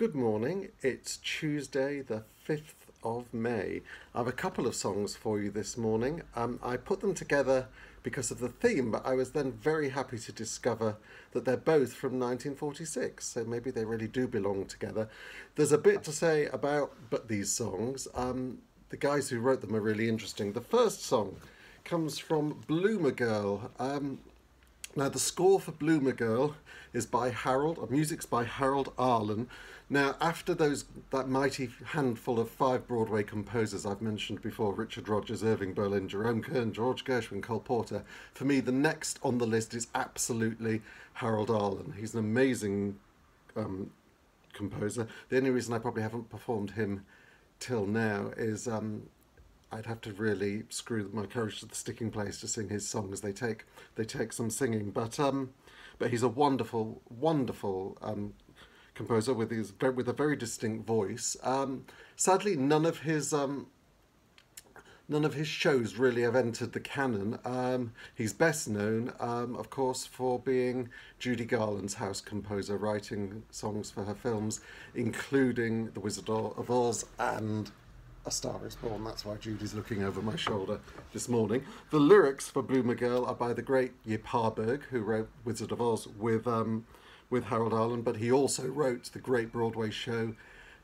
Good morning. It's Tuesday, the 5th of May. I have a couple of songs for you this morning. I put them together because of the theme, but I was then very happy to discover that they're both from 1946, so maybe they really do belong together. There's a bit to say about these songs. The guys who wrote them are really interesting. The first song comes from Bloomer Girl. Now, the score for Bloomer Girl is by music's by Harold Arlen. Now, after that mighty handful of 5 Broadway composers I've mentioned before, Richard Rodgers, Irving Berlin, Jerome Kern, George Gershwin, Cole Porter, for me, the next on the list is absolutely Harold Arlen. He's an amazing composer. The only reason I probably haven't performed him till now is I'd have to really screw my courage to the sticking place to sing his songs. They take some singing, but he's a wonderful composer with a very distinct voice. Sadly, none of his shows really have entered the canon. He's best known, of course, for being Judy Garland's house composer, writing songs for her films, including The Wizard of Oz and A Star is Born. That's why Judy's looking over my shoulder this morning. The lyrics for Bloomer Girl are by the great Harburg, who wrote Wizard of Oz with Harold Arlen, but he also wrote the great Broadway show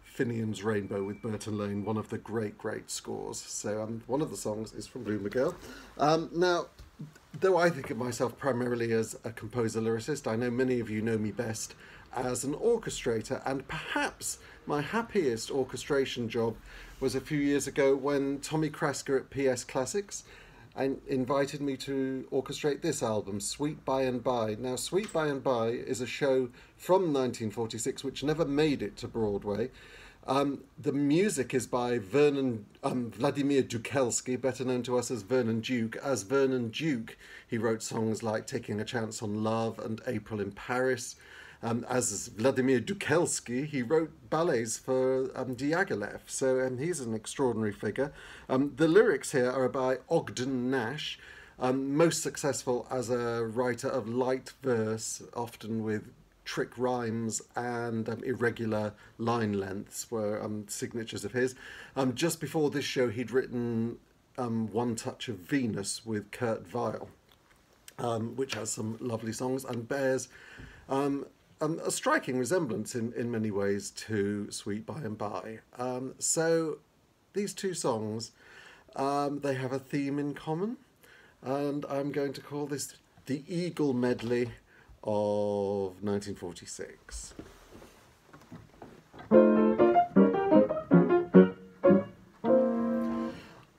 Finian's Rainbow with Burton Lane, one of the great scores. So one of the songs is from Bloomer Girl. Now, though I think of myself primarily as a composer-lyricist, I know many of you know me best as an orchestrator, and perhaps my happiest orchestration job was a few years ago when Tommy Krasker at PS Classics invited me to orchestrate this album, Sweet By and By. Now, Sweet By and By is a show from 1946 which never made it to Broadway. The music is by Vernon, Vladimir Dukelski, better known to us as Vernon Duke. As Vernon Duke, he wrote songs like Taking a Chance on Love and April in Paris. As Vladimir Dukelski, he wrote ballets for Diaghilev, so he's an extraordinary figure. The lyrics here are by Ogden Nash, most successful as a writer of light verse, often with trick rhymes and irregular line lengths were signatures of his. Just before this show, he'd written One Touch of Venus with Kurt Weill, which has some lovely songs and bears a striking resemblance in many ways to Sweet By and By. So these two songs, they have a theme in common, and I'm going to call this the Eagle Medley of 1946.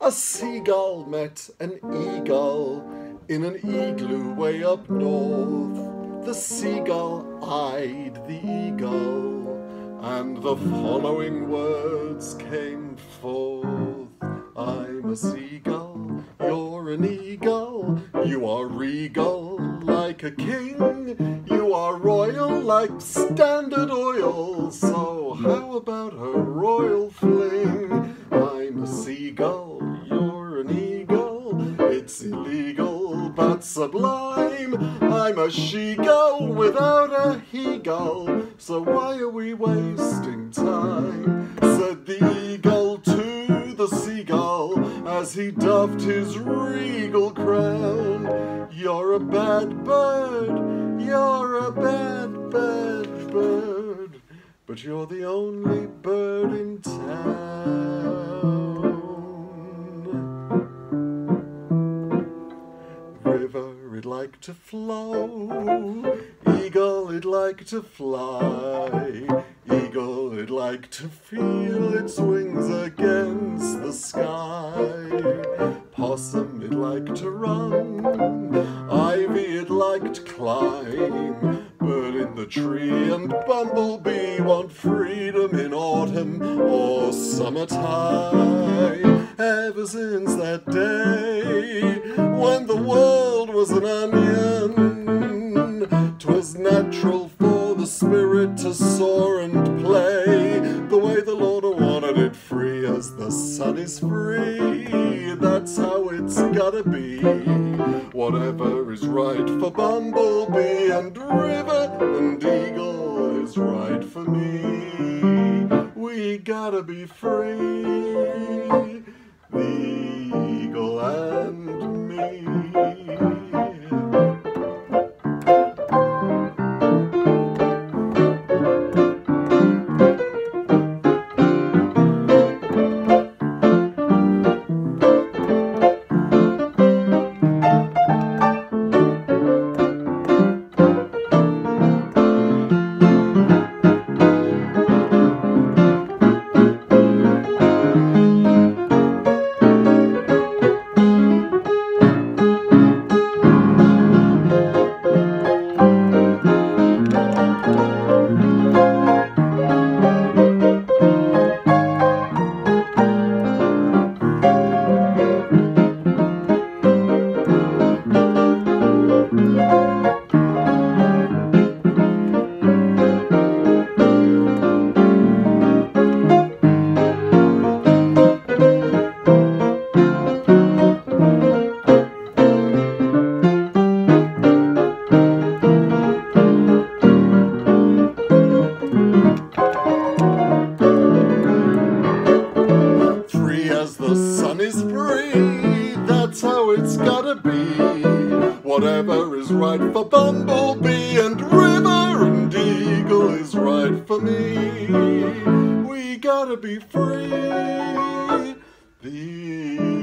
A seagull met an eagle in an igloo way up north. The seagull eyed the eagle, and the following words came forth. I'm a seagull, you're an eagle, you are regal like a king, you are royal like Standard Oil, so how about a royal fling? I'm a seagull, you're an eagle, it's illegal but sublime. I'm a she-gull without a he-gull, so why are we wasting time? Said the eagle to the seagull as he doffed his regal crown. You're a bad bird, you're a bad bird, but you're the only bird in town. River, it'd like to flow, eagle, it'd like to fly, eagle, it'd like to feel its wings against the sky. Possum, it'd like to run, ivy, it'd like to climb, bird in the tree and bumblebee want freedom in autumn or summertime. Ever since that day when the world was an onion, 'twas natural for the spirit to soar and play the way the Lord wanted it, free as the sun is free. That's how it's gotta be. Whatever is right for bumblebee and river and eagle is right for me. gotta be free, the eagle and me. Whatever is right for Bumblebee and River and Eagle is right for me. We gotta be free. The